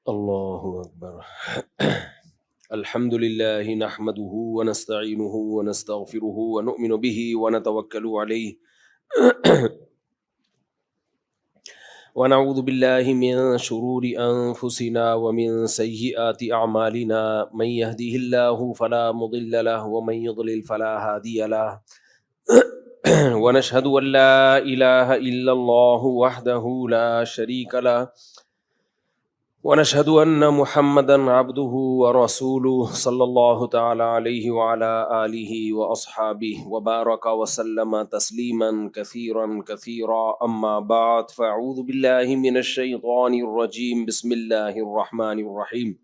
اللہ اکبر الحمد للہ نحمده ونستعینه ونستغفره ونؤمن به ونتوکل علیہ ونعوذ باللہ من شرور انفسنا ومن سیئات اعمالنا من يهده اللہ فلا مضل له ومن يضلل فلا هادی له ونشهد ان لا الہ الا اللہ وحدہ لا شریک له ونشهد أن محمدا عبده ورسوله صلى الله تعالى عليه وعلى آله وأصحابه وبارك وسلم تسليما كثيرا كثيرا أما بعد فأعوذ بالله من الشيطان الرجيم بسم الله الرحمن الرحيم